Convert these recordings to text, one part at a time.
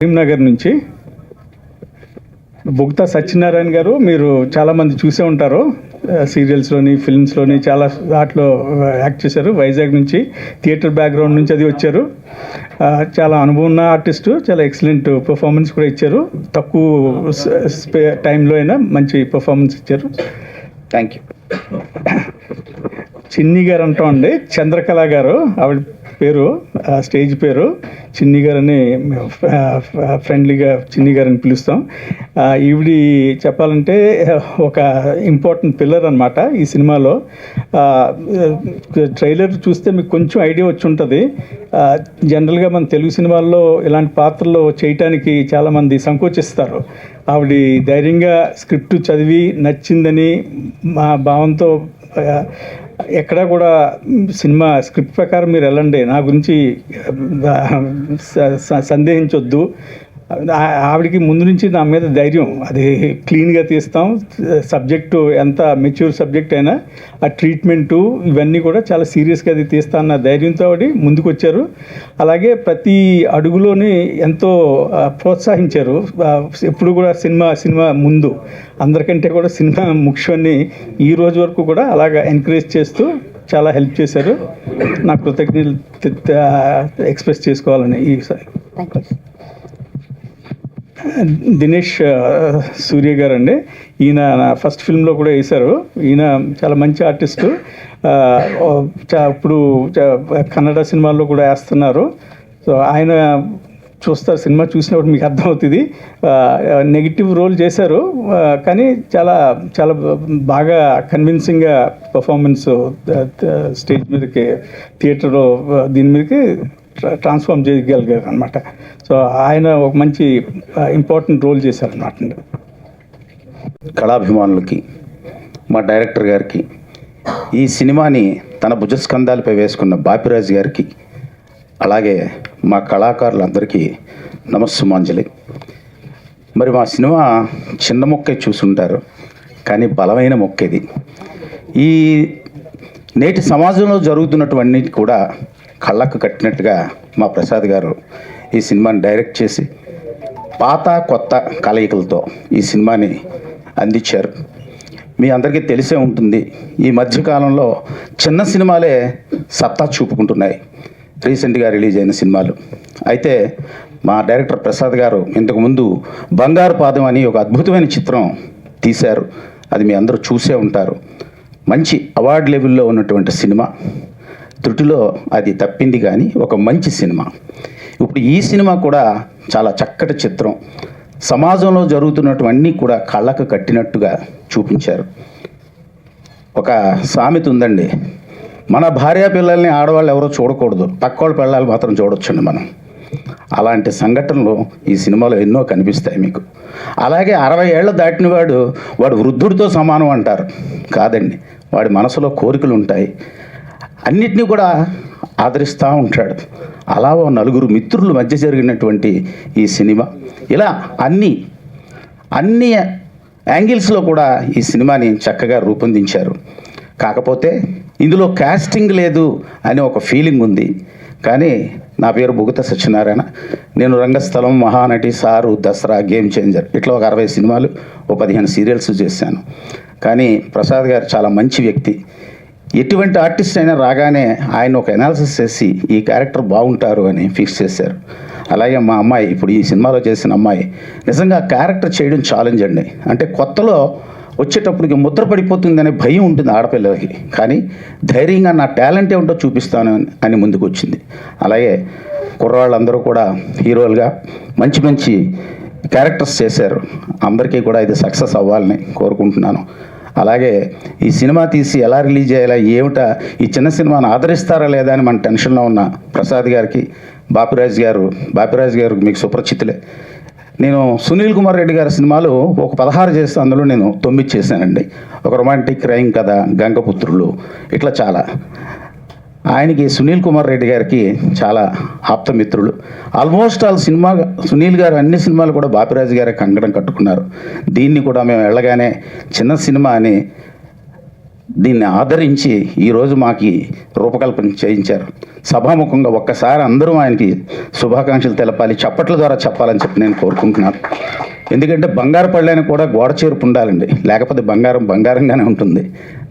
కరీంనగర్ నుంచి బుగ్తా సత్యనారాయణ గారు, మీరు చాలామంది చూసే ఉంటారు, సీరియల్స్లోని ఫిల్మ్స్లోని చాలా వాటిలో యాక్ట్ చేశారు. వైజాగ్ నుంచి థియేటర్ బ్యాక్గ్రౌండ్ నుంచి అది వచ్చారు. చాలా అనుభవం ఉన్న ఆర్టిస్టు, చాలా ఎక్సలెంట్ పర్ఫార్మెన్స్ కూడా ఇచ్చారు. తక్కువ టైంలో అయినా మంచి పర్ఫార్మెన్స్ ఇచ్చారు. Thank you. చిన్ని గారు అంటామండి, చంద్రకళ గారు ఆవిడ పేరు, స్టేజ్ పేరు చిన్ని గారని, ఫ్రెండ్లీగా చిన్ని గారని పిలుస్తాం. ఈవిడి చెప్పాలంటే ఒక ఇంపార్టెంట్ పిల్లర్ అనమాట ఈ సినిమాలో. ట్రైలర్ చూస్తే మీకు కొంచెం ఐడియా వచ్చి ఉంటుంది. జనరల్గా మన తెలుగు సినిమాల్లో ఇలాంటి పాత్రలు చేయటానికి చాలామంది సంకోచిస్తారు. ఆవిడ ధైర్యంగా స్క్రిప్ట్ చదివి నచ్చిందని మా భావంతో, ఎక్కడా కూడా సినిమా స్క్రిప్ట్ ప్రకారం మీరు వెళ్ళండి, నా గురించి సందేహించొద్దు, ఆవిడకి ముందు నుంచి నా మీద ధైర్యం, అది క్లీన్గా తీస్తాం, సబ్జెక్టు ఎంత మెచ్యూర్ సబ్జెక్ట్ అయినా ఆ ట్రీట్మెంటు ఇవన్నీ కూడా చాలా సీరియస్గా అది తీస్తా అన్న ధైర్యంతో ఆవిడ ముందుకు వచ్చారు. అలాగే ప్రతి అడుగులోని ఎంతో ప్రోత్సహించారు. ఎప్పుడు కూడా సినిమా ముందు అందరికంటే కూడా సినిమా ముఖ్యాన్ని ఈ రోజు వరకు కూడా అలాగా ఎంకరేజ్ చేస్తూ చాలా హెల్ప్ చేశారు. నా కృతజ్ఞతలు ఎక్స్ప్రెస్ చేసుకోవాలని ఈసారి. దినేష్ సూర్య గారు అండి, ఈయన నా ఫస్ట్ ఫిల్మ్లో కూడా వేశారు. ఈయన చాలా మంచి ఆర్టిస్టు. ఇప్పుడు కన్నడ సినిమాల్లో కూడా వేస్తున్నారు. సో ఆయన చూస్తారు, సినిమా చూసినప్పుడు మీకు అర్థమవుతుంది. నెగిటివ్ రోల్ చేశారు, కానీ చాలా చాలా బాగా కన్విన్సింగ్గా పర్ఫార్మెన్స్ స్టేజ్ మీదకి, థియేటర్లో దీని మీదకి ట్రాన్స్ఫార్మ్ చేయగలిగారు అనమాట. సో ఆయన ఒక మంచి ఇంపార్టెంట్ రోల్ చేశారన్నమాట. కళాభిమానులకి, మా డైరెక్టర్ గారికి, ఈ సినిమాని తన భుజస్కంధాలపై వేసుకున్న బాపిరాజు గారికి, అలాగే మా కళాకారులందరికీ నమస్సుమాంజలి. మరి మా సినిమా చిన్న మొక్కే చూసుంటారు, కానీ బలమైన మొక్క ఇది. ఈ నేటి సమాజంలో జరుగుతున్నటువన్నీ కూడా కళ్ళకు కట్టినట్టుగా మా ప్రసాద్ గారు ఈ సినిమాని డైరెక్ట్ చేసి పాత కొత్త కలయికలతో ఈ సినిమాని అందించారు. మీ అందరికీ తెలిసే ఉంటుంది, ఈ మధ్యకాలంలో చిన్న సినిమాలే సత్తా చూపుకుంటున్నాయి, రీసెంట్గా రిలీజ్ అయిన సినిమాలు. అయితే మా డైరెక్టర్ ప్రసాద్ గారు ఇంతకుముందు బంగారు పాదం అని ఒక అద్భుతమైన చిత్రం తీశారు. అది మీ అందరూ చూసే ఉంటారు. మంచి అవార్డు లెవెల్లో ఉన్నటువంటి సినిమా, త్రుటిలో అది తప్పింది, కానీ ఒక మంచి సినిమా. ఇప్పుడు ఈ సినిమా కూడా చాలా చక్కటి చిత్రం. సమాజంలో జరుగుతున్నటువన్నీ కూడా కళ్ళకు కట్టినట్టుగా చూపించారు. ఒక సామెత ఉందండి, మన భార్య పిల్లల్ని ఆడవాళ్ళు ఎవరో చూడకూడదు, పక్కోళ్ళ పిల్లలు మాత్రం చూడొచ్చండి మనం. అలాంటి సంఘటనలు ఈ సినిమాలో ఎన్నో కనిపిస్తాయి మీకు. అలాగే 60 ఏళ్ళు దాటిన వాడు వృద్ధుడితో సమానం అంటారు. కాదండి, వాడి మనసులో కోరికలు ఉంటాయి, అన్నిటినీ కూడా ఆదరిస్తూ ఉంటాడు. అలా ఓ నలుగురు మిత్రుల మధ్య జరిగినటువంటి ఈ సినిమా, ఇలా అన్ని యాంగిల్స్లో కూడా ఈ సినిమాని చక్కగా రూపొందించారు. కాకపోతే ఇందులో కాస్టింగ్ లేదు అనే ఒక ఫీలింగ్ ఉంది. కానీ నా పేరు బుగ్తా సత్యనారాయణ, నేను Rangasthalam, Mahanati, sir, Dasara, game changer, ఇట్లా ఒక 60 సినిమాలు, ఓ 15 సీరియల్స్ చేశాను. కానీ ప్రసాద్ గారు చాలా మంచి వ్యక్తి. ఎటువంటి ఆర్టిస్ట్ అయినా రాగానే ఆయన ఒక అనాలిసిస్ చేసి ఈ క్యారెక్టర్ బాగుంటారు అని ఫిక్స్ చేశారు. అలాగే మా అమ్మాయి, ఇప్పుడు ఈ సినిమాలో చేసిన అమ్మాయి, నిజంగా క్యారెక్టర్ చేయడం ఛాలెంజ్ అండి. అంటే కొత్తలో వచ్చేటప్పటికి ముద్ర పడిపోతుందనే భయం ఉంటుంది ఆడపిల్లలకి, కానీ ధైర్యంగా నా టాలెంట్ ఏమిటో చూపిస్తాను అని ముందుకు వచ్చింది. అలాగే కుర్రవాళ్ళందరూ కూడా హీరోలుగా మంచి క్యారెక్టర్స్ చేశారు. అందరికీ కూడా ఇది సక్సెస్ అవ్వాలని కోరుకుంటున్నాను. అలాగే ఈ సినిమా తీసి ఎలా రిలీజ్ చేయాలా, ఏమిటా, ఈ చిన్న సినిమాను ఆదరిస్తారా లేదా అని మన టెన్షన్లో ఉన్న ప్రసాద్ గారికి, బాపిరాజు గారు మీకు సుపరిచితులే. నేను సునీల్ కుమార్ రెడ్డి గారి సినిమాలు ఒక 16 చేస్తే అందులో నేను 9 చేశానండి. ఒక రొమాంటిక్ క్రైమ్ కథ, గంగపుత్రులు, ఇట్లా చాలా. ఆయనకి సునీల్ కుమార్ రెడ్డి గారికి చాలా ఆప్తమిత్రులు. ఆల్మోస్ట్ సునీల్ గారు అన్ని సినిమాలు కూడా బాపిరాజు గారే కంగడం కట్టుకున్నారు. దీన్ని కూడా మేము వెళ్ళగానే చిన్న సినిమా అని దీన్ని ఆదరించి ఈరోజు మాకు ఈ రూపకల్పన చేయించారు. సభాముఖంగా ఒక్కసారి అందరూ ఆయనకి శుభాకాంక్షలు తెలపాలి, చప్పట్ల ద్వారా చెప్పాలని చెప్పి నేను కోరుకుంటున్నాను. ఎందుకంటే బంగారు పళ్ళైన కూడా గోడ చేర్పు ఉండాలండి, లేకపోతే బంగారం బంగారంగానే ఉంటుంది.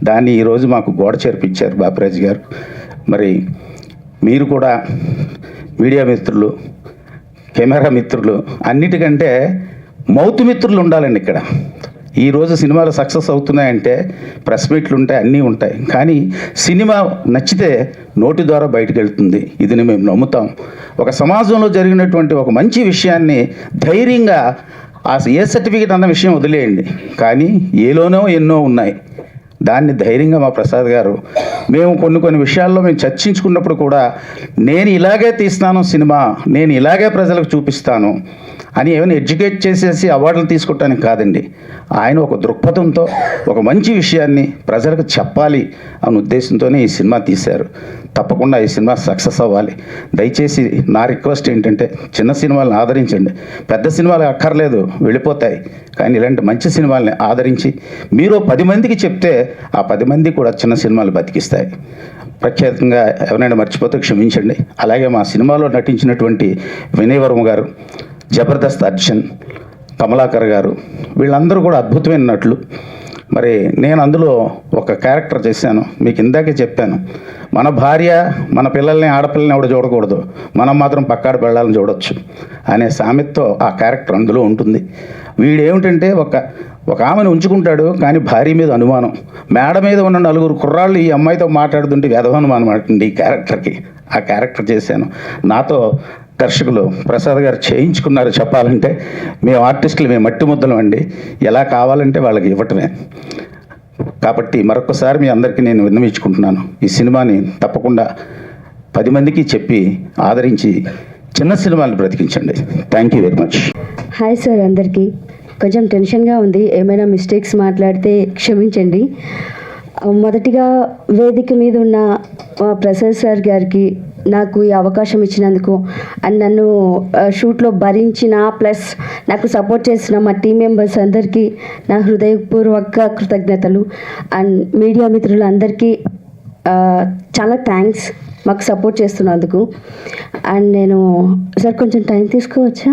దాన్ని ఈరోజు మాకు గోడ చేర్పు ఇచ్చారు బాపిరాజు గారు. మరి మీరు కూడా మీడియా మిత్రులు, కెమెరా మిత్రులు, అన్నిటికంటే మౌత్ మిత్రులు ఉండాలండి ఇక్కడ. ఈరోజు సినిమాలు సక్సెస్ అవుతున్నాయంటే ప్రెస్ మీట్లు ఉంటాయి, అన్నీ ఉంటాయి, కానీ సినిమా నచ్చితే నోటి ద్వారా బయటకు వెళ్తుంది. ఇది మేము నమ్ముతాం. ఒక సమాజంలో జరిగినటువంటి ఒక మంచి విషయాన్ని ధైర్యంగా ఏ సర్టిఫికేట్ అన్న విషయం వదిలేయండి, కానీ ఏలోనో ఎన్నో ఉన్నాయి, దాన్ని ధైర్యంగా మా ప్రసాద్ గారు మేము కొన్ని విషయాల్లో మేము చర్చించుకున్నప్పుడు కూడా నేను ఇలాగే తీస్తాను సినిమా, నేను ఇలాగే ప్రజలకు చూపిస్తాను అని ఏమైనా ఎడ్యుకేట్ చేసేసి అవార్డులు తీసుకోవటానికి కాదండి. ఆయన ఒక దృక్పథంతో ఒక మంచి విషయాన్ని ప్రజలకు చెప్పాలి అనే ఉద్దేశంతోనే ఈ సినిమా తీశారు. తప్పకుండా ఈ సినిమా సక్సెస్ అవ్వాలి. దయచేసి నా రిక్వెస్ట్ ఏంటంటే చిన్న సినిమాలను ఆదరించండి. పెద్ద సినిమాలు అక్కర్లేదు, వెళ్ళిపోతాయి, కానీ ఇలాంటి మంచి సినిమాలని ఆదరించి మీరు 10 మందికి చెప్తే ఆ 10 మంది కూడా చిన్న సినిమాలు బతికిస్తాయి. ప్రఖ్యాతంగా ఎవరైనా మర్చిపోతే క్షమించండి. అలాగే మా సినిమాలో నటించినటువంటి వినయ్ వర్మ గారు, జబర్దస్త్ అర్జున్, కమలాకర్ గారు, వీళ్ళందరూ కూడా అద్భుతమైన నటులు. మరి నేను అందులో ఒక క్యారెక్టర్ చేశాను. మీకు ఇందాకే చెప్పాను, మన భార్య మన పిల్లల్ని ఆడపిల్లల్ని ఎవడ చూడకూడదు, మనం మాత్రం పక్కాడ పిల్లల్ని చూడొచ్చు అనే సామెతతో ఆ క్యారెక్టర్ అందులో ఉంటుంది. వీడేమిటంటే ఒక ఆమెను ఉంచుకుంటాడు, కానీ భార్య మీద అనుమానం. మేడ మీద ఉన్న 4 కుర్రాళ్ళు ఈ అమ్మాయితో మాట్లాడుతుంటే వ్యధవనుమానం అండి ఈ క్యారెక్టర్కి. ఆ క్యారెక్టర్ చేశాను. నాతో దర్శకులు ప్రసాద్ గారు చేయించుకున్నారు. చెప్పాలంటే మేము ఆర్టిస్టులు, మేము మట్టి ముద్దలం అండి, ఎలా కావాలంటే వాళ్ళకి ఇవ్వటమే. కాబట్టి మరొకసారి మీ అందరికీ నేను విన్నవించుకుంటున్నాను, ఈ సినిమాని తప్పకుండా 10 మందికి చెప్పి ఆదరించి చిన్న సినిమాలు బ్రతికించండి. Thank you very much. Hi sir, అందరికీ కొంచెం టెన్షన్గా ఉంది, ఏమైనా మిస్టేక్స్ మాట్లాడితే క్షమించండి. మొదటిగా వేదిక మీద ఉన్న ప్రసాద్ సార్ గారికి నాకు ఈ అవకాశం ఇచ్చినందుకు, అండ్ నన్ను షూట్లో భరించిన ప్లస్ నాకు సపోర్ట్ చేసిన మా టీం మెంబర్స్ అందరికీ నా హృదయపూర్వక కృతజ్ఞతలు. అండ్ మీడియా మిత్రులందరికీ చాలా థ్యాంక్స్ మాకు సపోర్ట్ చేస్తున్నందుకు. అండ్ నేను సార్ కొంచెం టైం తీసుకోవచ్చా?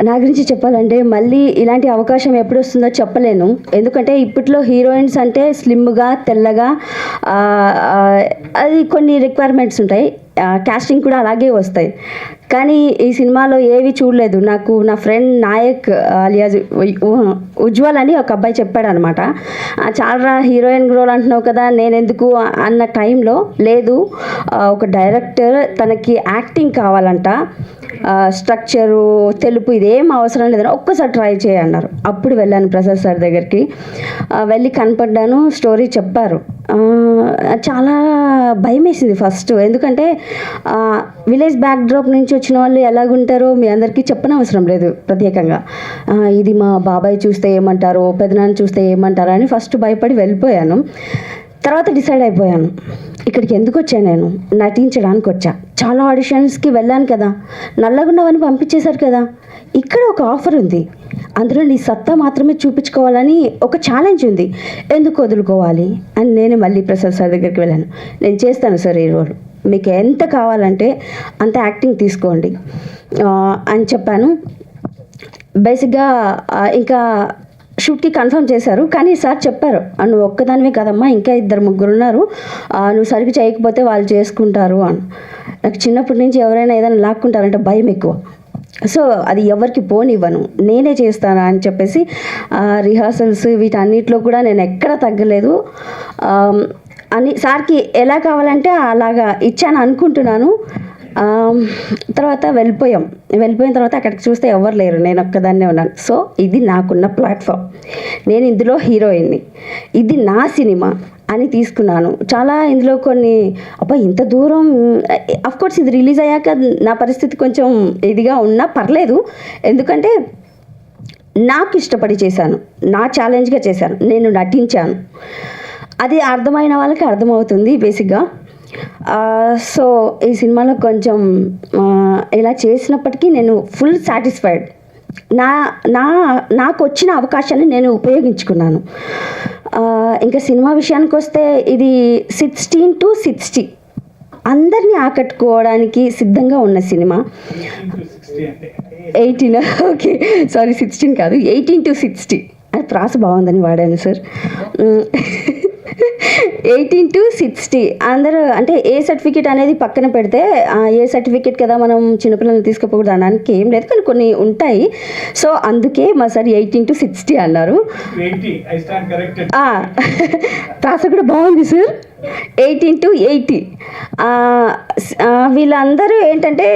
నా గురించి చెప్పాలంటే మళ్ళీ ఇలాంటి అవకాశం ఎప్పుడు వస్తుందో చెప్పలేను. ఎందుకంటే ఇప్పట్లో హీరోయిన్స్ అంటే స్లిమ్గా, తెల్లగా, అది కొన్ని రిక్వైర్మెంట్స్ ఉంటాయి, కాస్టింగ్ కూడా అలాగే వస్తాయి. కానీ ఈ సినిమాలో ఏవి చూడలేదు. నాకు నా ఫ్రెండ్ నాయక్ అలియాజ్ ఉజ్వల్ అని ఒక అబ్బాయి చెప్పాడు అనమాట, చాలా హీరోయిన్ రోల్ అంటున్నావు కదా, నేను ఎందుకు అన్న టైంలో, లేదు ఒక డైరెక్టర్ తనకి యాక్టింగ్ కావాలంట, స్ట్రక్చరు తెలుపు ఇదేం అవసరం లేదని ఒక్కసారి ట్రై చేయన్నారు. అప్పుడు వెళ్ళాను ప్రసాద్ సార్ దగ్గరికి, వెళ్ళి కనపడ్డాను, స్టోరీ చెప్పారు. చాలా భయం వేసింది ఫస్ట్, ఎందుకంటే విలేజ్ బ్యాక్డ్రాప్ నుంచి వచ్చిన వాళ్ళు ఎలాగుంటారో మీ అందరికీ చెప్పనవసరం లేదు ప్రత్యేకంగా. ఇది మా బాబాయ్ చూస్తే ఏమంటారో, పెదనాన్న చూస్తే ఏమంటారో అని ఫస్ట్ భయపడి వెళ్ళిపోయాను. తర్వాత డిసైడ్ అయిపోయాను, ఇక్కడికి ఎందుకు వచ్చాను, నేను నటించడానికి వచ్చా. చాలా ఆడిషన్స్కి వెళ్ళాను కదా, నల్లగున్నవని పంపించేశారు కదా, ఇక్కడ ఒక ఆఫర్ ఉంది, అందులో నీ సత్తా మాత్రమే చూపించుకోవాలని ఒక ఛాలెంజ్ ఉంది, ఎందుకు వదులుకోవాలి అని నేను మళ్ళీ ప్రసాద్ సార్ దగ్గరికి వెళ్ళాను. నేను చేస్తాను సార్ ఈ రోల్, మీకు ఎంత కావాలంటే అంత యాక్టింగ్ తీసుకోండి అని చెప్పాను. బేసిక్గా ఇంకా షూట్కి కన్ఫర్మ్ చేశారు, కానీ సార్ చెప్పారు, నువ్వు ఒక్కదానివే కదమ్మా, ఇంకా 2-3 ఉన్నారు, నువ్వు సరిగ్గా చేయకపోతే వాళ్ళు చేసుకుంటారు అని. నాకు చిన్నప్పటి నుంచి ఎవరైనా ఏదైనా లాక్కుంటారంటే భయం ఎక్కువ, సో అది ఎవరికి పోనివ్వను, నేనే చేస్తాను అని చెప్పేసి రిహార్సల్స్ వీటన్నిటిలో కూడా నేను ఎక్కడ తగ్గలేదు. అని సార్కి ఎలా కావాలంటే అలాగా ఇచ్చాను అనుకుంటున్నాను. తర్వాత వెళ్ళిపోయిన తర్వాత అక్కడికి చూస్తే ఎవరు లేరు, నేను ఒక్కదాన్నే ఉన్నాను. సో ఇది నాకున్న ప్లాట్ఫామ్, నేను ఇందులో హీరోయిన్ని, ఇది నా సినిమా అని తీసుకున్నాను. చాలా ఇందులో కొన్ని ఇంత దూరం, అఫ్కోర్స్ ఇది రిలీజ్ అయ్యాక నా పరిస్థితి కొంచెం ఇదిగా ఉన్నా పర్లేదు, ఎందుకంటే నాకు ఇష్టపడి చేశాను, నా ఛాలెంజ్గా చేశాను, నేను నటించాను, అది అర్థమైన వాళ్ళకి అర్థమవుతుంది బేసిక్గా. సో ఈ సినిమాలో కొంచెం ఇలా చేసినప్పటికీ నేను ఫుల్ సాటిస్ఫైడ్. నాకు వచ్చిన అవకాశాన్ని నేను ఉపయోగించుకున్నాను. ఇంకా సినిమా విషయానికి వస్తే ఇది 16 to 60 అందరినీ ఆకట్టుకోవడానికి సిద్ధంగా ఉన్న సినిమా. 18 ఓకే సారీ 16 కాదు 18 to 60 అది ప్రాస బాగుందని వాడాను సార్. 18 to 60 అందరూ అంటే ఏ సర్టిఫికేట్ అనేది పక్కన పెడితే ఏ సర్టిఫికేట్ కదా మనం చిన్నపిల్లల్ని తీసుకుపోకూడదు అనడానికి ఏం లేదు, కానీ కొన్ని ఉంటాయి. సో అందుకే మా సార్ 18 to 60 అన్నారు. ప్రాస కూడా బాగుంది సార్. 18 to 80 వీళ్ళందరూ ఏంటంటే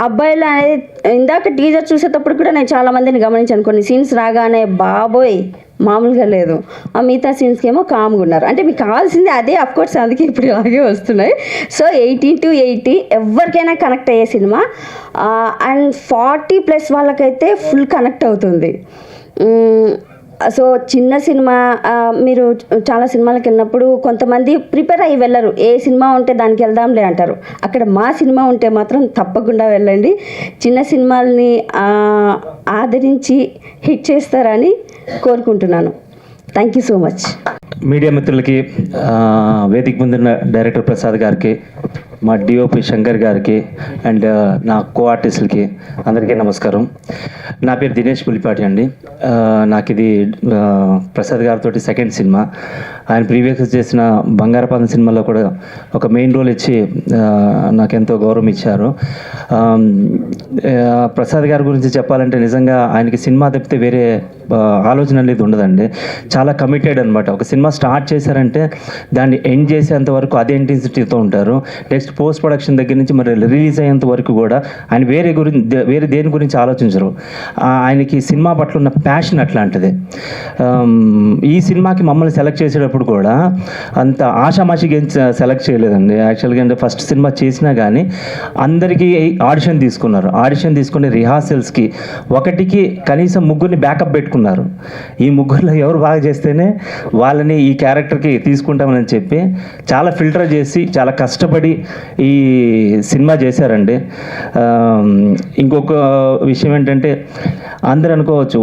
అబ్బాయిలు అనేది ఇందాక టీజర్ చూసేటప్పుడు కూడా నేను చాలామందిని గమనించాను. కొన్ని సీన్స్ రాగానే బాబోయ్ మామూలుగా లేదు, ఆ మిగతా సీన్స్కి ఏమో కామ్గా ఉన్నారు. అంటే మీకు కావాల్సింది అదే అఫ్కోర్స్, అందుకే ఇప్పుడు ఇలాగే వస్తున్నాయి. సో 18 to 80 ఎవరికైనా కనెక్ట్ అయ్యే సినిమా. అండ్ 40+ వాళ్ళకైతే ఫుల్ కనెక్ట్ అవుతుంది. సో చిన్న సినిమా మీరు చాలా సినిమాలకు వెళ్ళినప్పుడు కొంతమంది ప్రిపేర్ అయ్యి వెళ్ళరు, ఏ సినిమా ఉంటే దానికి వెళ్దాంలే అంటారు. అక్కడ మా సినిమా ఉంటే మాత్రం తప్పకుండా వెళ్ళండి. చిన్న సినిమాల్ని ఆదరించి హిట్ చేస్తారని కోరుకుంటున్నాను. Thank you so much. Media మిత్రులకి, వేదిక ముందున్న డైరెక్టర్ ప్రసాద్ గారికి, మా డిఓపి శంకర్ గారికి అండ్ నా కో ఆర్టిస్టులకి అందరికీ నమస్కారం. నా పేరు దినేష్ పులిపాటి అండి. నాకు ఇది ప్రసాద్ గారితో సెకండ్ సినిమా. ఆయన ప్రీవియస్ చేసిన బంగారపాదం సినిమాలో కూడా ఒక మెయిన్ రోల్ ఇచ్చి నాకెంతో గౌరవం ఇచ్చారు. ప్రసాద్ గారి గురించి చెప్పాలంటే నిజంగా ఆయనకి సినిమా తప్పితే వేరే ఆలోచన అనేది ఉండదండి. చాలా కమిటెడ్ అనమాట. ఒక సినిమా స్టార్ట్ చేశారంటే దాన్ని ఎండ్ చేసేంత వరకు అదే ఇంటెన్సిటీతో ఉంటారు. నెక్స్ట్ పోస్ట్ ప్రొడక్షన్ దగ్గర నుంచి మరి రిలీజ్ అయ్యేంత వరకు కూడా ఆయన వేరే దేని గురించి ఆలోచించరు. ఆయనకి సినిమా పట్ల ఉన్న ప్యాషన్ అట్లాంటిది. ఈ సినిమాకి మమ్మల్ని సెలెక్ట్ చేసేటప్పుడు కూడా అంత ఆషామాషిగా సెలెక్ట్ చేయలేదండి. యాక్చువల్గా అంటే ఫస్ట్ సినిమా చేసినా కానీ అందరికీ ఆడిషన్ తీసుకున్నారు. ఆడిషన్ తీసుకునే రిహార్సల్స్కి ఒకటికి కనీసం ముగ్గురిని బ్యాకప్ పెట్టుకున్నారు. ఈ ముగ్గురులో ఎవరు బాగా చేస్తేనే వాళ్ళని ఈ క్యారెక్టర్కి తీసుకుంటామని చెప్పి చాలా ఫిల్టర్ చేసి చాలా కష్టపడి ఈ సినిమా చేశారండి. ఇంకొక విషయం ఏంటంటే అందరూ అనుకోవచ్చు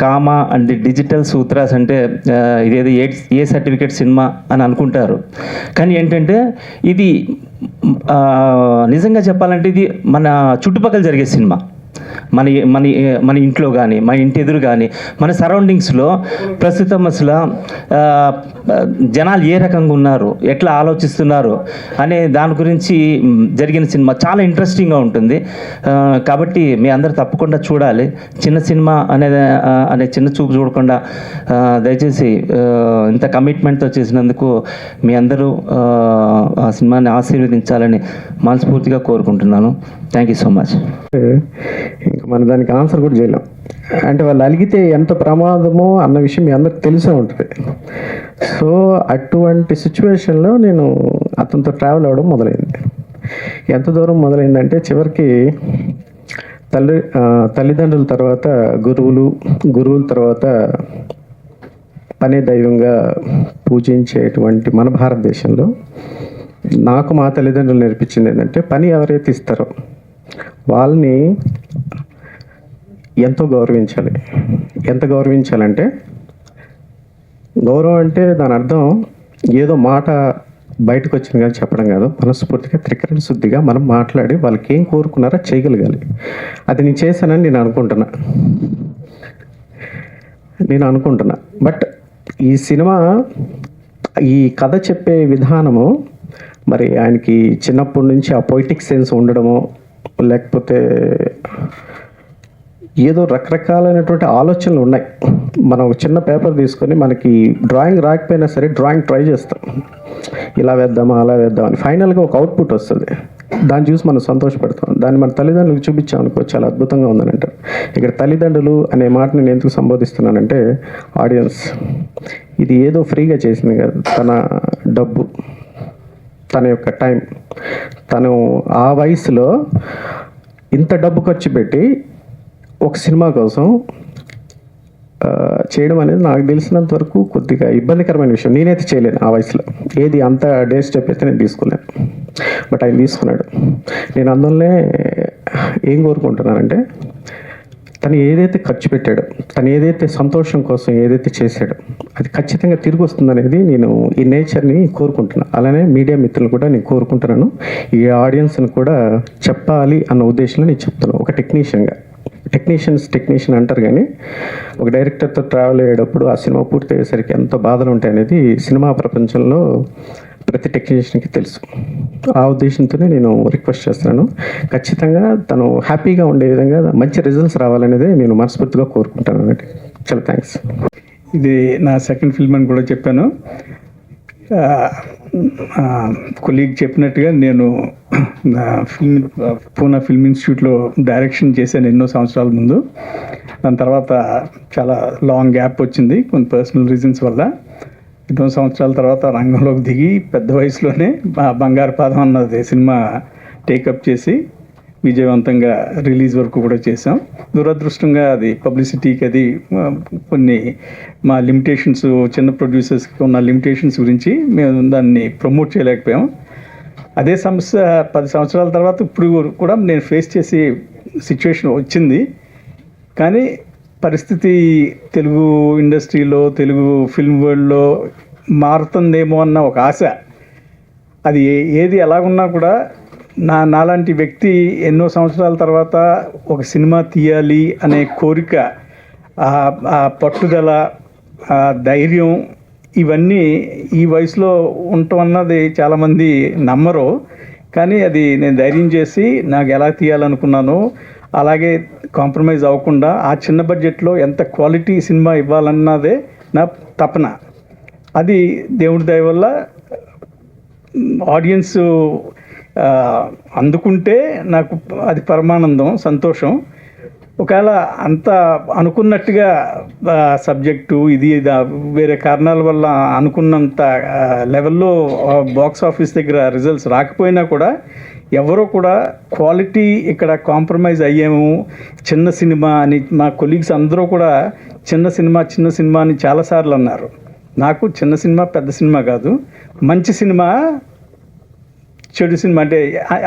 కామ అండ్ డిజిటల్ సూత్రాస్ అంటే ఇదేదో ఏ సర్టిఫికేట్ సినిమా అని అనుకుంటారు. కానీ ఏంటంటే ఇది నిజంగా చెప్పాలంటే ఇది మన చుట్టుపక్కల జరిగే సినిమా. మన మన మన ఇంట్లో కానీ మన ఇంటి ఎదురు కానీ మన సరౌండింగ్స్లో ప్రస్తుతం అసలు జనాలు ఏ రకంగా ఉన్నారు, ఎట్లా ఆలోచిస్తున్నారు అనే దాని గురించి జరిగిన సినిమా చాలా ఇంట్రెస్టింగ్గా ఉంటుంది. కాబట్టి మీ అందరూ తప్పకుండా చూడాలి. చిన్న సినిమా అనే చిన్న చూపు చూడకుండా దయచేసి ఇంత కమిట్మెంట్తో చేసినందుకు మీ అందరూ ఆ సినిమాని ఆశీర్వదించాలని మనస్ఫూర్తిగా కోరుకుంటున్నాను. Thank you so much. ఇంకా మనం దానికి ఆన్సర్ కూడా చేయలేం. అంటే వాళ్ళు అలిగితే ఎంత ప్రమాదమో అన్న విషయం మీ అందరికి తెలిసే ఉంటుంది. సో అటువంటి సిచ్యువేషన్లో నేను అతనితో ట్రావెల్ అవ్వడం మొదలైంది. ఎంత దూరం మొదలైందంటే చివరికి తల్లిదండ్రుల తర్వాత గురువుల తర్వాత పనే దైవంగా పూజించేటువంటి మన భారతదేశంలో నాకు మా తల్లిదండ్రులు నేర్పించింది ఏంటంటే పని ఎవరైతే ఇస్తారో వాళ్ళని ఎంతో గౌరవించాలి. ఎంత గౌరవించాలంటే, గౌరవం అంటే దాని అర్థం ఏదో మాట బయటకు వచ్చింది కానీ చెప్పడం కాదు. మనస్ఫూర్తిగా త్రికరణ శుద్ధిగా మనం మాట్లాడి వాళ్ళకి ఏం కోరుకున్నారో చేయగలగాలి. అది నేను చేశానని నేను అనుకుంటున్నా. బట్ ఈ సినిమా ఈ కథ చెప్పే విధానము మరి ఆయనకి చిన్నప్పటి నుంచి ఆ పొయిటిక్ సెన్స్ ఉండడమో లేకపోతే ఏదో రకరకాలైనటువంటి ఆలోచనలు ఉన్నాయి. మనం ఒక చిన్న పేపర్ తీసుకొని మనకి డ్రాయింగ్ రాకపోయినా సరే డ్రాయింగ్ ట్రై చేస్తాం, ఇలా వేద్దామా అలా వేద్దామని. ఫైనల్గా ఒక అవుట్పుట్ వస్తుంది, దాన్ని చూసి మనం సంతోషపడతాం. దాన్ని మన తల్లిదండ్రులకు చూపించామనుకో చాలా అద్భుతంగా ఉందని అంటారు. ఇక్కడ తల్లిదండ్రులు అనే మాటని నేను ఎందుకు సంబోధిస్తున్నానంటే, ఆడియన్స్ ఇది ఏదో ఫ్రీగా చేసింది కాదు. తన డబ్బు, తన యొక్క టైం, తను ఆ వయసులో ఇంత డబ్బు ఖర్చు పెట్టి ఒక సినిమా కోసం చేయడం అనేది నాకు తెలిసినంత వరకు కొద్దిగా ఇబ్బందికరమైన విషయం. నేనైతే చేయలేను ఆ వయసులో. ఏది అంత డే స్టెప్ అయితే నేను తీసుకోలేను. బట్ ఆయన తీసుకున్నాడు. నేను అందువల్లే ఏం కోరుకుంటున్నానంటే, తను ఏదైతే ఖర్చు పెట్టాడో, తను ఏదైతే సంతోషం కోసం ఏదైతే చేశాడో అది ఖచ్చితంగా తిరిగి వస్తుందనేది నేను ఈ నేచర్ని కోరుకుంటున్నాను. అలానే మీడియా మిత్రులు కూడా నేను కోరుకుంటున్నాను. ఈ ఆడియన్స్ని కూడా చెప్పాలి అన్న ఉద్దేశంలో నేను చెప్తున్నాను. ఒక టెక్నీషియన్ అంటారు, కానీ ఒక డైరెక్టర్తో ట్రావెల్ అయ్యేటప్పుడు ఆ సినిమా పూర్తి అయ్యేసరికి ఎంత బాధలు ఉంటాయనేది సినిమా ప్రపంచంలో ప్రతి టెక్నీషియన్కి తెలుసు. ఆ ఉద్దేశంతోనే నేను రిక్వెస్ట్ చేస్తున్నాను. ఖచ్చితంగా తను హ్యాపీగా ఉండే విధంగా మంచి రిజల్ట్స్ రావాలనేది నేను మనస్ఫూర్తిగా కోరుకుంటాను అన్నట్టు. చాలా థ్యాంక్స్. ఇది నా సెకండ్ ఫిల్మ్ అని కూడా చెప్పాను. కొలీగ్ చెప్పినట్టుగా నేను పూనా ఫిల్మ్ ఇన్స్టిట్యూట్లో డైరెక్షన్ చేశాను ఎన్నో సంవత్సరాల ముందు. దాని తర్వాత చాలా లాంగ్ గ్యాప్ వచ్చింది కొన్ని పర్సనల్ రీజన్స్ వల్ల. ఎన్నో సంవత్సరాల తర్వాత రంగంలోకి దిగి పెద్ద వయసులోనే బంగారు పాదం అన్నది సినిమా టేకప్ చేసి విజయవంతంగా రిలీజ్ వరకు కూడా చేసాం. దురదృష్టంగా అది పబ్లిసిటీకి అది కొన్ని మా లిమిటేషన్స్, చిన్న ప్రొడ్యూసర్స్కి ఉన్న లిమిటేషన్స్ గురించి మేము దాన్ని ప్రమోట్ చేయలేకపోయాం. అదే సమస్య 10 సంవత్సరాల తర్వాత ఇప్పుడు కూడా నేను ఫేస్ చేసే సిచ్యువేషన్ వచ్చింది. కానీ పరిస్థితి తెలుగు ఇండస్ట్రీలో, తెలుగు ఫిల్మ్ వరల్డ్లో మారుతుందేమో అన్న ఒక ఆశ, అది ఏది ఎలాగున్నా కూడా నాలాంటి వ్యక్తి ఎన్నో సంవత్సరాల తర్వాత ఒక సినిమా తీయాలి అనే కోరిక, ఆ పట్టుదల, ఆ ధైర్యం, ఇవన్నీ ఈ వయసులో ఉండటం అన్నది చాలామంది నమ్మరు. కానీ అది నేను ధైర్యం చేసి నాకు ఎలా తీయాలనుకున్నానో అలాగే కాంప్రమైజ్ అవ్వకుండా ఆ చిన్న బడ్జెట్లో ఎంత క్వాలిటీ సినిమా ఇవ్వాలన్నదే నా తపన. అది దేవుడి దయ వల్ల ఆడియన్స్ అందుకుంటే నాకు అది పరమానందం, సంతోషం. ఒకవేళ అంత అనుకున్నట్టుగా సబ్జెక్టు ఇది వేరే కారణాల వల్ల అనుకున్నంత లెవెల్లో బాక్స్ ఆఫీస్ దగ్గర రిజల్ట్స్ రాకపోయినా కూడా ఎవరో కూడా క్వాలిటీ ఇక్కడ కాంప్రమైజ్ అయ్యాము, చిన్న సినిమా అని మా కొలీగ్స్ అందరూ కూడా చిన్న సినిమా అని చాలాసార్లు అన్నారు. నాకు చిన్న సినిమా పెద్ద సినిమా కాదు, మంచి సినిమా చెడు సినిమా అంటే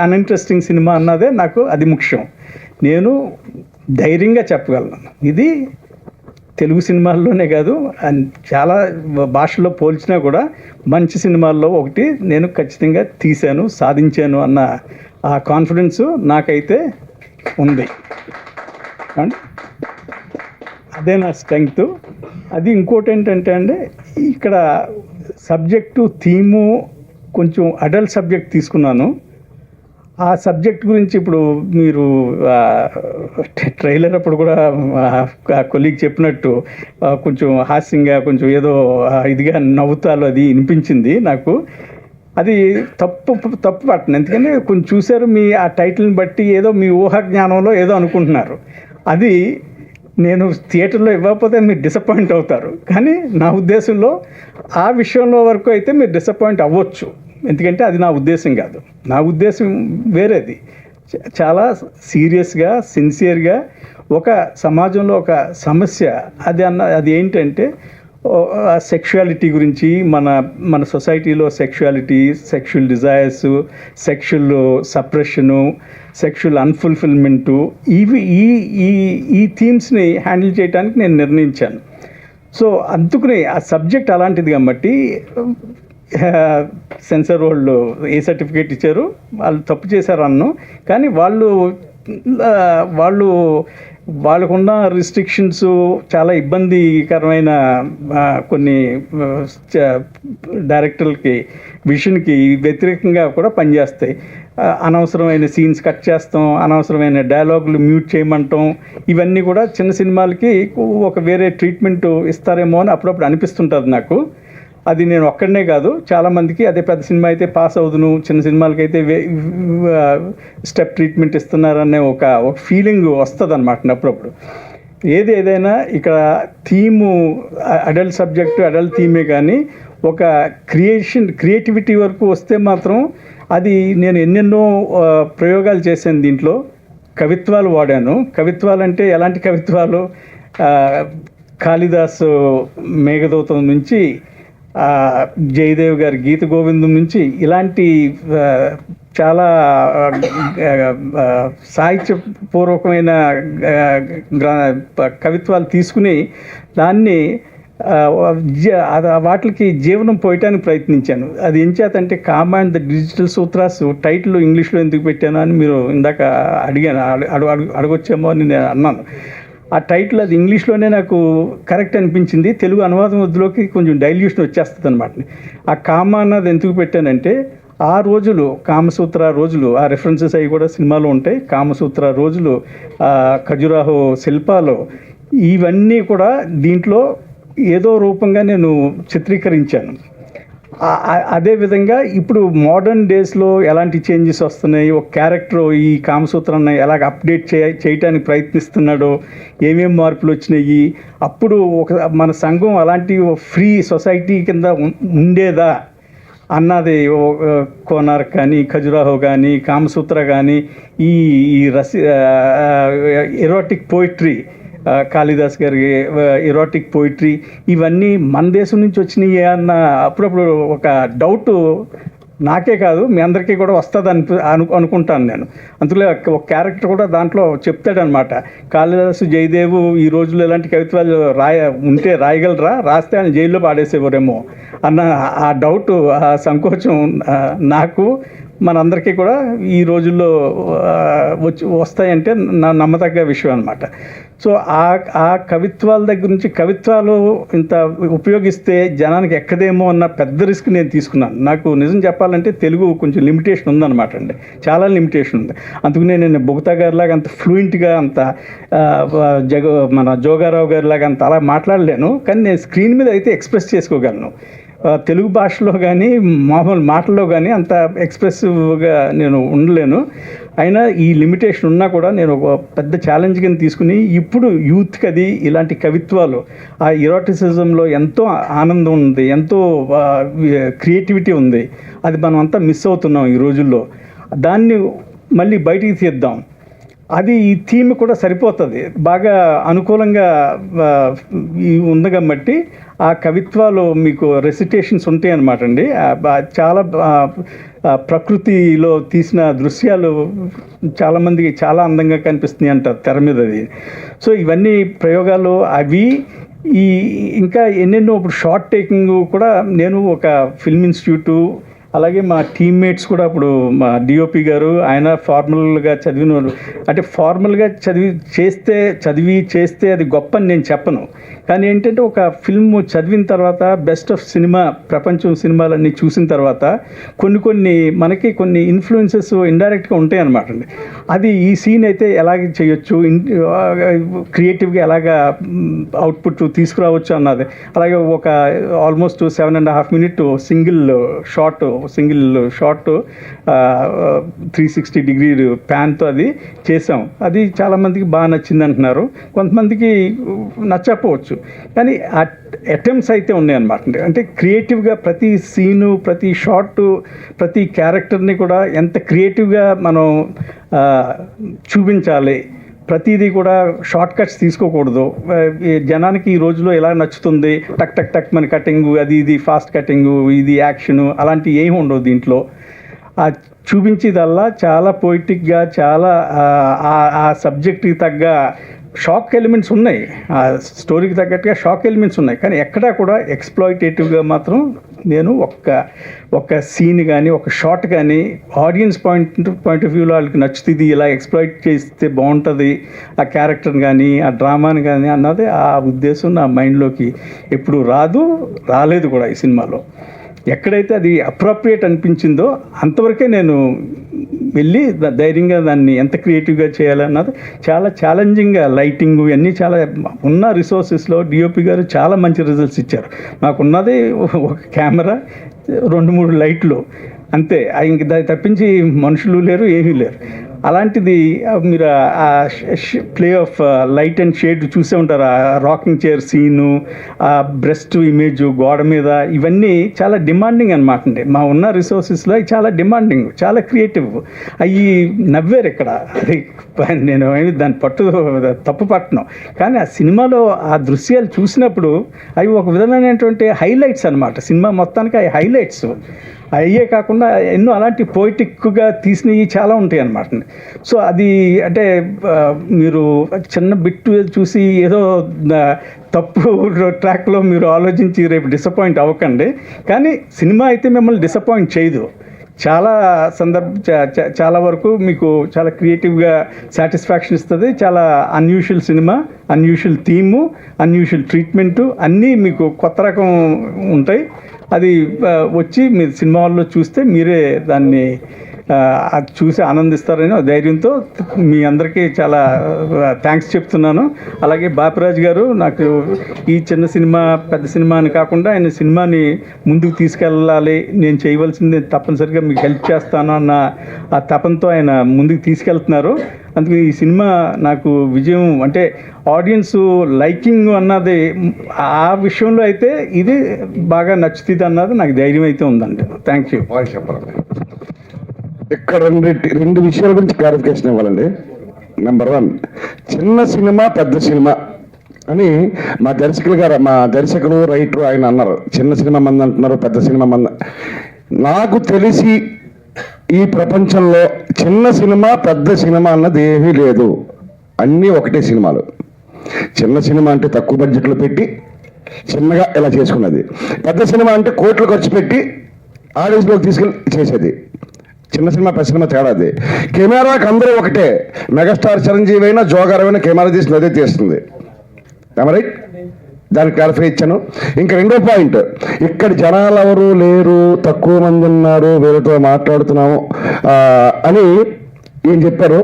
అన్ఇంట్రెస్టింగ్ సినిమా అన్నదే నాకు అది ముఖ్యం. నేను ధైర్యంగా చెప్పగలను, ఇది తెలుగు సినిమాల్లోనే కాదు చాలా భాషల్లో పోల్చినా కూడా మంచి సినిమాల్లో ఒకటి నేను ఖచ్చితంగా తీశాను, సాధించాను అన్న ఆ కాన్ఫిడెన్స్ నాకైతే ఉంది. అండ్ అదే నా స్ట్రెంగ్త్. అది ఇంకోటి ఏంటంటే అండి, ఇక్కడ సబ్జెక్టు థీము కొంచెం అడల్ట్ సబ్జెక్ట్ తీసుకున్నాను. ఆ సబ్జెక్ట్ గురించి ఇప్పుడు మీరు ట్రైలర్ అప్పుడు కూడా కొలీగ్ చెప్పినట్టు కొంచెం హాస్యంగా, కొంచెం ఏదో ఇదిగా నవ్వుతాలు అది వినిపించింది నాకు. అది తప్పు పట్టను, ఎందుకంటే కొంచెం చూశారు మీ ఆ టైటిల్ని బట్టి ఏదో మీ ఊహా జ్ఞానంలో ఏదో అనుకుంటున్నారు. అది నేను థియేటర్లో ఇవ్వకపోతే మీరు డిసప్పాయింట్ అవుతారు. కానీ నా ఉద్దేశంలో ఆ విషయంలో వరకు అయితే మీరు డిసప్పాయింట్ అవ్వచ్చు, ఎందుకంటే అది నా ఉద్దేశం కాదు. నా ఉద్దేశం వేరేది. చాలా సీరియస్గా, సిన్సియర్గా ఒక సమాజంలో ఒక సమస్య అది ఏంటంటే సెక్షువాలిటీ గురించి, మన సొసైటీలో sexuality, sexual desires, sexual suppression, sexual unfulfilment, ఇవి ఈ థీమ్స్ని హ్యాండిల్ చేయడానికి నేను నిర్ణయించాను. సో అందుకని ఆ సబ్జెక్ట్ అలాంటిది కాబట్టి సెన్సార్ వాళ్ళు ఏ సర్టిఫికేట్ ఇచ్చారు, వాళ్ళు తప్పు చేశారు అన్ను. కానీ వాళ్ళకున్న రిస్ట్రిక్షన్స్ చాలా ఇబ్బందికరమైన కొన్ని డైరెక్టర్లకి విషన్కి వ్యతిరేకంగా కూడా పనిచేస్తాయి. అనవసరమైన సీన్స్ కట్ చేస్తాం, అనవసరమైన డైలాగులు మ్యూట్ చేయమంటాం, ఇవన్నీ కూడా చిన్న సినిమాలకి ఒక వేరే ట్రీట్మెంట్ ఇస్తారేమో అని అప్పుడప్పుడు అనిపిస్తుంటుంది నాకు. అది నేను ఒక్కడనే కాదు, చాలామందికి అదే పెద్ద సినిమా అయితే పాస్ అవుదును, చిన్న సినిమాలకైతే స్టెప్ ట్రీట్మెంట్ ఇస్తున్నారనే ఒక ఫీలింగ్ వస్తుంది అన్నమాట అప్పుడప్పుడు. ఏదైనా ఇక్కడ థీము అడల్ట్ సబ్జెక్టు, అడల్ట్ థీమే, కానీ ఒక క్రియేటివిటీ వరకు వస్తే మాత్రం అది నేను ఎన్నెన్నో ప్రయోగాలు చేశాను. దీంట్లో కవిత్వాలు వాడాను. కవిత్వాలు అంటే ఎలాంటి కవిత్వాలు, కాళిదాసు మేఘదూతం నుంచి, జయదేవ్ గారి గీత గోవిందం నుంచి ఇలాంటి చాలా సాహిత్యపూర్వకమైన కవిత్వాలు తీసుకుని దాన్ని వాటికి జీవనం పోయటానికి ప్రయత్నించాను. అది ఏం చేతంటే Kama and the digital sutras టైటిల్ ఇంగ్లీష్లో ఎందుకు పెట్టాను అని మీరు ఇందాక అడగొచ్చేమో అని నేను అన్నాను. ఆ టైటిల్ అది ఇంగ్లీష్లోనే నాకు కరెక్ట్ అనిపించింది. తెలుగు అనువాదం వద్దులోకి కొంచెం డైల్యూషన్ వచ్చేస్తుంది అనమాట. ఆ కామ అన్నది ఎందుకు పెట్టానంటే ఆ రోజులు కామసూత్ర రోజులు, ఆ రెఫరెన్సెస్ అవి కూడా సినిమాలో ఉంటాయి. కామసూత్ర రోజులు, ఖజురాహో శిల్పాలు, ఇవన్నీ కూడా దీంట్లో ఏదో రూపంగా నేను చిత్రీకరించాను. అదేవిధంగా ఇప్పుడు మోడర్న్ డేస్లో ఎలాంటి చేంజెస్ వస్తున్నాయి, ఒక క్యారెక్టర్ ఈ కామసూత్రాన్ని ఎలాగ అప్డేట్ చేయటానికి ప్రయత్నిస్తున్నాడో, ఏమేం మార్పులు వచ్చినాయి, అప్పుడు మన సంఘం అలాంటి ఫ్రీ సొసైటీ కింద ఉండేదా అన్నది కోనార్క్ కానీ, ఖజురాహో కానీ, కామసూత్ర కానీ, ఈ ఎరోటిక్ పోయిట్రీ, కాళిదాస్ గారి ఎరోటిక్ పోయిట్రీ, ఇవన్నీ మన దేశం నుంచి వచ్చినాయి అన్న అప్పుడప్పుడు ఒక డౌట్ నాకే కాదు మీ అందరికీ కూడా వస్తుంది అనుకుంటాను నేను. అందులో ఒక క్యారెక్టర్ కూడా దాంట్లో చెప్తాడనమాట, కాళిదాసు జయదేవు ఈ రోజుల్లో ఎలాంటి కవిత్వాలు ఉంటే రాయగలరా, రాస్తే ఆయన జైల్లో పాడేసేవారేమో అన్న ఆ డౌట్, ఆ సంకోచం నాకు మనందరికీ కూడా ఈ రోజుల్లో వస్తాయంటే నమ్మదగ్గ విషయం అనమాట. సో ఆ కవిత్వాల దగ్గర నుంచి కవిత్వాలు ఇంత ఉపయోగిస్తే జనానికి ఎక్కదేమో అన్న పెద్ద రిస్క్ నేను తీసుకున్నాను. నాకు నిజం చెప్పాలంటే తెలుగు కొంచెం లిమిటేషన్ ఉందన్నమాట అండి, చాలా లిమిటేషన్ ఉంది. అందుకనే నేను బొగతా గారిలాగా అంత ఫ్లూయెంట్గా అంత మన జోగారావు గారిలాగా అంత అలా మాట్లాడలేను, కానీ నేను స్క్రీన్ మీద అయితే ఎక్స్ప్రెస్ చేసుకోగలను. తెలుగు భాషలో కానీ మామూలు మాటల్లో కానీ అంత ఎక్స్ప్రెసివ్గా నేను ఉండలేను. అయినా ఈ లిమిటేషన్ ఉన్నా కూడా నేను ఒక పెద్ద ఛాలెంజ్ కింద తీసుకుని ఇప్పుడు యూత్కి అది ఇలాంటి కవిత్వాలు, ఆ ఎరోటిసిజంలో ఎంతో ఆనందం ఉంది, ఎంతో క్రియేటివిటీ ఉంది, అది మనం అంతా మిస్ అవుతున్నాం ఈ రోజుల్లో. దాన్ని మళ్ళీ బయటికి తీద్దాం, అది ఈ థీమ్ కూడా సరిపోతుంది, బాగా అనుకూలంగా ఉంది కాబట్టి ఆ కవిత్వాలు మీకు రెసిటేషన్స్ ఉంటాయి అన్నమాట అండి. చాలా ప్రకృతిలో తీసిన దృశ్యాలు చాలామందికి చాలా అందంగా కనిపిస్తున్నాయి అంటారు తెర మీద అది. సో ఇవన్నీ ప్రయోగాలు అవి ఇంకా ఎన్నెన్నో. ఇప్పుడు షార్ట్ టేకింగ్ కూడా నేను ఒక ఫిల్మ్ ఇన్స్టిట్యూటు, అలాగే మా టీమ్మేట్స్ కూడా, ఇప్పుడు మా డిఓపి గారు ఆయన ఫార్మల్గా చదివిన వాళ్ళు, అంటే ఫార్మల్గా చదివి చేస్తే అది గొప్ప అని నేను చెప్పను, కానీ ఏంటంటే ఒక ఫిల్మ్ చదివిన తర్వాత బెస్ట్ ఆఫ్ సినిమా, ప్రపంచం సినిమాలన్నీ చూసిన తర్వాత మనకి కొన్ని ఇన్ఫ్లుయెన్సెస్ ఇండైరెక్ట్గా ఉంటాయి అన్నమాట అండి. అది ఈ సీన్ అయితే ఎలాగ చేయొచ్చు, క్రియేటివ్గా ఎలాగ అవుట్పుట్ తీసుకురావచ్చు అన్నది. అలాగే ఒక almost 7.5 minute single shot 360 degree ప్యాన్తో అది చేసాం. అది చాలామందికి బాగా నచ్చింది అంటున్నారు, కొంతమందికి నచ్చకపోవచ్చు, కానీ అటెంప్ట్స్ అయితే ఉన్నాయన్నమాట. అంటే క్రియేటివ్గా ప్రతి సీను, ప్రతి షాటు, ప్రతి క్యారెక్టర్ని కూడా ఎంత క్రియేటివ్గా మనం చూపించాలి. ప్రతిదీ కూడా షార్ట్ కట్స్ తీసుకోకూడదు. జనానికి ఈ రోజులో ఎలా నచ్చుతుంది, టక్ టక్ టక్ మన కటింగు, ఇది ఫాస్ట్ కటింగు, ఇది యాక్షను, అలాంటివి ఏమి ఉండవు దీంట్లో. చూపించేదల్లా చాలా పోయిటిక్గా, చాలా ఆ సబ్జెక్ట్కి తగ్గ షాక్ ఎలిమెంట్స్ ఉన్నాయి, ఆ స్టోరీకి తగ్గట్టుగా షాక్ ఎలిమెంట్స్ ఉన్నాయి, కానీ ఎక్కడా కూడా ఎక్స్ప్లాయిటేటివ్గా మాత్రం నేను ఒక సీన్ కానీ ఒక షాట్ కానీ ఆడియన్స్ పాయింట్ ఆఫ్ వ్యూలో వాళ్ళకి నచ్చుతుంది, ఇలా ఎక్స్ప్లాయిట్ చేస్తే బాగుంటుంది ఆ క్యారెక్టర్ని కానీ ఆ డ్రామాని కానీ అన్నది ఆ ఉద్దేశం నా మైండ్లోకి ఎప్పుడు రాలేదు కూడా. ఈ సినిమాలో ఎక్కడైతే అది అప్రోప్రియేట్ అనిపించిందో అంతవరకే నేను వెళ్ళి ధైర్యంగా దాన్ని ఎంత క్రియేటివ్గా చేయాలన్నది చాలా ఛాలెంజింగ్గా, లైటింగ్ ఇవన్నీ చాలా ఉన్న రిసోర్సెస్లో డిఓపి గారు చాలా మంచి రిజల్ట్స్ ఇచ్చారు. మాకున్నది ఒక కెమెరా, 2-3 లైట్లు అంతే, ఇంక దాన్ని తప్పించి మనుషులు లేరు, ఏమీ లేరు. అలాంటిది మీరు ఆ play of light and shade చూసే ఉంటారు, ఆ రాకింగ్ చైర్ సీను, ఆ బ్రెస్ట్ ఇమేజ్ గోడ మీద, ఇవన్నీ చాలా డిమాండింగ్ అనమాట అండి. మా ఉన్న రిసోర్సెస్లో చాలా డిమాండింగ్, చాలా క్రియేటివ్. అవి నవ్వారు ఇక్కడ, అది నేను దాన్ని తప్పు పట్టను, కానీ ఆ సినిమాలో ఆ దృశ్యాలు చూసినప్పుడు అవి ఒక విధమైనటువంటి హైలైట్స్ అనమాట. సినిమా మొత్తానికి అవి హైలైట్స్. అయ్యే కాకుండా ఎన్నో అలాంటి పోయిటిక్గా తీసినవి చాలా ఉంటాయి అన్నమాట. సో అది అంటే మీరు చిన్న బిట్ చూసి ఏదో తప్పు ట్రాక్లో మీరు ఆలోచించి రేపు డిసప్పాయింట్ అవ్వకండి. కానీ సినిమా అయితే మిమ్మల్ని డిసప్పాయింట్ చేయదు. చాలా చాలా వరకు మీకు చాలా క్రియేటివ్గా సాటిస్ఫాక్షన్ ఇస్తుంది. చాలా unusual cinema, unusual theme, unusual treatment అన్నీ మీకు కొత్త రకం ఉంటాయి. అది వచ్చి మీరు సినిమా హాల్లో చూస్తే మీరే దాన్ని అది చూసి ఆనందిస్తారని ధైర్యంతో మీ అందరికీ చాలా థ్యాంక్స్ చెప్తున్నాను. అలాగే బాపిరాజు గారు నాకు ఈ చిన్న సినిమా పెద్ద సినిమా అని కాకుండా ఆయన సినిమాని ముందుకు తీసుకెళ్ళాలి, నేను చేయవలసింది తప్పనిసరిగా మీకు హెల్ప్ చేస్తాను అన్న ఆ తపంతో ఆయన ముందుకు తీసుకెళ్తున్నారు. అందుకే ఈ సినిమా నాకు విజయం అంటే ఆడియన్స్ లైకింగ్ అన్నది ఆ విషయంలో అయితే ఇది బాగా నచ్చుతుంది అన్నది నాకు ధైర్యం అయితే ఉందండి. Thank you. ఇక్కడ రెండు విషయాల గురించి క్లారిఫికేషన్ ఇవ్వాలండి. నెంబర్ 1, చిన్న సినిమా పెద్ద సినిమా అని మా దర్శకుడు రైటర్ ఆయన అన్నారు. చిన్న సినిమా మంది అంటున్నారు, పెద్ద సినిమా మంది. నాకు తెలిసి ఈ ప్రపంచంలో చిన్న సినిమా పెద్ద సినిమా అన్నది ఏమీ లేదు. అన్నీ ఒకటే సినిమాలు. చిన్న సినిమా అంటే తక్కువ బడ్జెట్లో పెట్టి చిన్నగా ఇలా చేసుకున్నది. పెద్ద సినిమా అంటే కోట్లు ఖర్చు పెట్టి ఆడియన్స్లోకి తీసుకెళ్ళి చేసేది. చిన్న సినిమా పెద్ద సినిమా తేడా అది. కెమెరాకి అందరూ ఒకటే. మెగాస్టార్ చిరంజీవి అయినా జోగార్ అయినా కెమెరా తీసిన అదే తీస్తుంది. రైట్, దానికి క్లారిఫై ఇచ్చాను. ఇంకా రెండో పాయింట్, ఇక్కడ జనాలు ఎవరు లేరు, తక్కువ మంది ఉన్నారు, వీళ్ళతో మాట్లాడుతున్నాము అని ఏం చెప్పారు,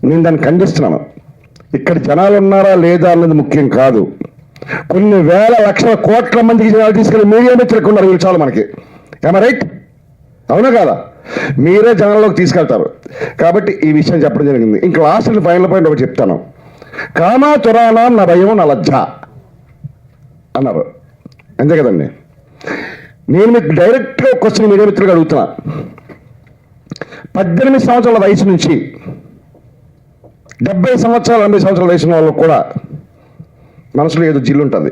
నేను దాన్ని ఖండిస్తున్నాను. ఇక్కడ జనాలు ఉన్నారా లేదా అన్నది ముఖ్యం కాదు. కొన్ని వేల లక్షల కోట్ల మందికి జనాలు తీసుకెళ్ళి మీడియా మిత్రులకు ఉన్నారు వీళ్ళు చాలు మనకి. రైట్, అవునా కాదా? మీరే జనాల్లోకి తీసుకెళ్తారు. కాబట్టి ఈ విషయం చెప్పడం జరిగింది. ఇంకా లాస్ట్ ఫైనల్ పాయింట్ ఒకటి చెప్తాను. కామా తురానా నా భయం నా లజ్జ అన్నారు, అంతే కదండి. నేను మీకు డైరెక్ట్గా క్వశ్చన్ మీడియా మిత్రులుగా అడుగుతున్నా. 18 సంవత్సరాల వయసు నుంచి 70 సంవత్సరాలు 80 సంవత్సరాల వయసు వాళ్ళకు కూడా మనసులో ఏదో జిల్లు ఉంటుంది.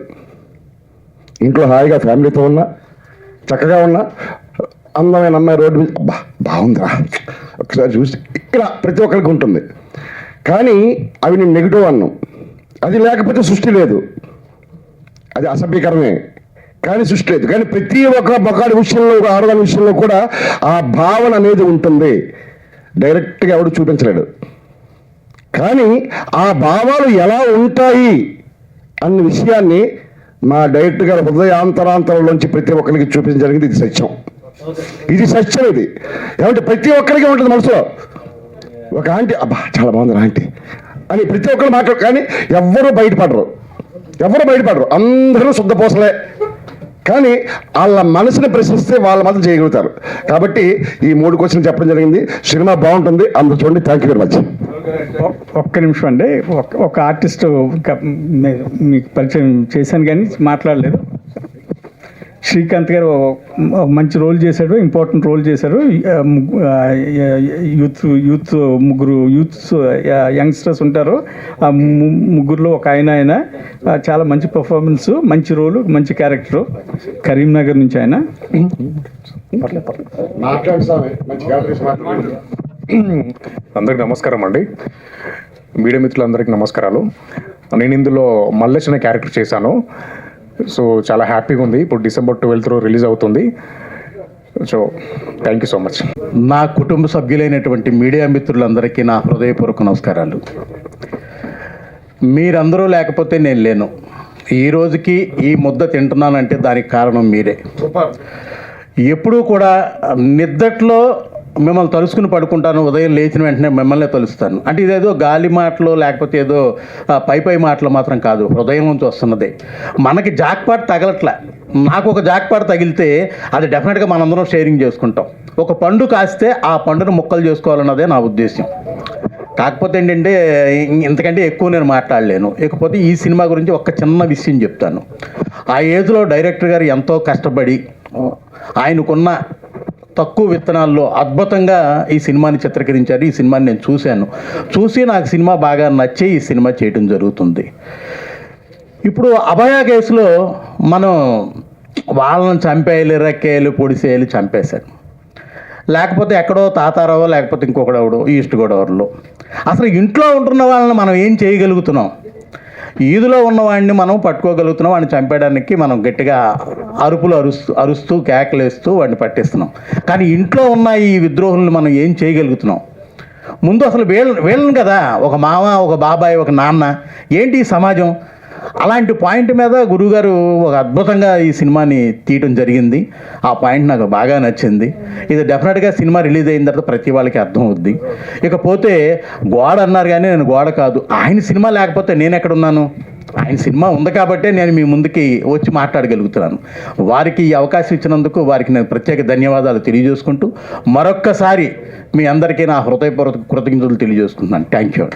ఇంట్లో హాయిగా ఫ్యామిలీతో ఉన్నా, చక్కగా ఉన్నా, అందమైన అమ్మాయి రోడ్డు మీద అబ్బా బాగుందిరా ఒకసారి చూసి ఇలా ప్రతి ఒక్కరికి ఉంటుంది. కానీ అవి నేను నెగిటివ్ అన్నాను. అది లేకపోతే సృష్టి లేదు, అది అసభ్యకరమే. కానీ సృష్టి లేదు. కానీ ప్రతి ఒక్క మగాడి విషయంలో, ఆడదాని విషయంలో కూడా ఆ భావన అనేది ఉంటుంది. డైరెక్ట్గా ఎవడు చూపించలేడు. కానీ ఆ భావాలు ఎలా ఉంటాయి అన్న విషయాన్ని మా డైరెక్టర్ గారు హృదయాంతరాంతరంలోంచి ప్రతి ఒక్కరికి చూపించడం జరిగింది. ఇది సత్యం, ఇది సత్యం. ఇది ఏమంటే ప్రతి ఒక్కరికి ఉంటుంది మనసులో. ఒక ఆంటీ అబ్బా చాలా బాగుంది ఆంటీ అని ప్రతి ఒక్కరు మాట్లాడు. కానీ ఎవ్వరూ బయటపడరు. అందరూ శుద్ధపోసలే. కానీ వాళ్ళ మనసుని ప్రశ్నిస్తే వాళ్ళ మాత్రం చేయగలుగుతారు. కాబట్టి ఈ 3 క్వశ్చన్లు చెప్పడం జరిగింది. సినిమా బాగుంటుంది, అందరూ చూడండి. Thank you very much. ఒక్క నిమిషం అండి. ఒక ఆర్టిస్ట్ మీకు పరిచయం చేశాను కానీ మాట్లాడలేదు. శ్రీకాంత్ గారు మంచి రోల్ చేశాడు, ఇంపార్టెంట్ రోల్ చేశారు. యూత్ ముగ్గురు యంగ్స్టర్స్ ఉంటారు. ఆ ముగ్గురులో ఒక ఆయన చాలా మంచి పర్ఫార్మెన్స్, మంచి రోలు, మంచి క్యారెక్టరు. కరీంనగర్ నుంచి ఆయన. అందరికి నమస్కారం అండి. మీడియా మిత్రులందరికీ నమస్కారాలు. నేను ఇందులో మల్లేష్ అనే క్యారెక్టర్ చేశాను. సో చాలా హ్యాపీగా ఉంది. ఇప్పుడు December 12th రిలీజ్ అవుతుంది. So thank you so much. నా కుటుంబ సభ్యులైనటువంటి మీడియా మిత్రులందరికీ నా హృదయపూర్వక నమస్కారాలు. మీరందరూ లేకపోతే నేను లేను. ఈ రోజుకి ఈ ముద్ద తింటున్నానంటే దానికి కారణం మీరే. ఎప్పుడూ కూడా నిద్దట్లో మిమ్మల్ని తలుసుకుని పడుకుంటాను, ఉదయం లేచిన వెంటనే మిమ్మల్ని తలుస్తాను. అంటే ఇదేదో గాలి మాటలు లేకపోతే ఏదో పై మాటలు మాత్రం కాదు, హృదయం నుంచి వస్తున్నదే. మనకి జాక్పాట్ తగలట్లే. నాకు ఒక జాక్పాట్ తగిలితే అది డెఫినెట్గా మనందరం షేరింగ్ చేసుకుంటాం. ఒక పండు కాస్తే ఆ పండును ముక్కలు చేసుకోవాలన్నదే నా ఉద్దేశం. కాకపోతే ఏంటంటే ఇంతకంటే ఎక్కువ నేను మాట్లాడలేను. ఇకపోతే ఈ సినిమా గురించి ఒక చిన్న విషయం చెప్తాను. ఆ ఏజ్లో డైరెక్టర్ గారు ఎంతో కష్టపడి ఆయనకున్న తక్కువ విత్తనాల్లో అద్భుతంగా ఈ సినిమాని చిత్రీకరించారు. ఈ సినిమాని నేను చూసి నాకు సినిమా బాగా నచ్చే ఈ సినిమా చేయడం జరుగుతుంది. ఇప్పుడు అభయ కేసులో మనం వాళ్ళని చంపేయాలి, ఇరక్కేయాలి, పొడిసేయాలి, చంపేశారు. లేకపోతే ఎక్కడో తాతారావో లేకపోతే ఇంకొకడెవడో ఈస్ట్ గోదావరిలో. అసలు ఇంట్లో ఉంటున్న వాళ్ళని మనం ఏం చేయగలుగుతున్నాం? ఈదులో ఉన్నవాడిని మనం పట్టుకోగలుగుతున్నాం, వాడిని చంపేయడానికి మనం గట్టిగా అరుపులు అరుస్తూ కేకలేస్తూ వాడిని పట్టిస్తున్నాం. కానీ ఇంట్లో ఉన్న ఈ విద్రోహుల్ని మనం ఏం చేయగలుగుతున్నాం? ముందు అసలు వీళ్ళని కదా, ఒక మామ, ఒక బాబాయ్, ఒక నాన్న, ఏంటి ఈ సమాజం? అలాంటి పాయింట్ మీద గురువుగారు ఒక అద్భుతంగా ఈ సినిమాని తీయటం జరిగింది. ఆ పాయింట్ నాకు బాగా నచ్చింది. ఇది డెఫినెట్గా సినిమా రిలీజ్ అయిన తర్వాత ప్రతి వాళ్ళకి అర్థం అవుద్ది. ఇకపోతే గోడ అన్నారు కానీ నేను గోడ కాదు. ఆయన సినిమా లేకపోతే నేను ఎక్కడున్నాను? ఆయన సినిమా ఉంది కాబట్టే నేను మీ ముందుకి వచ్చి మాట్లాడగలుగుతున్నాను. వారికి ఈ అవకాశం ఇచ్చినందుకు వారికి నేను ప్రత్యేక ధన్యవాదాలు తెలియజేసుకుంటూ మరొక్కసారి మీ అందరికీ నా హృదయపూర్వక కృతజ్ఞతలు తెలియజేసుకుంటున్నాను. Thank you.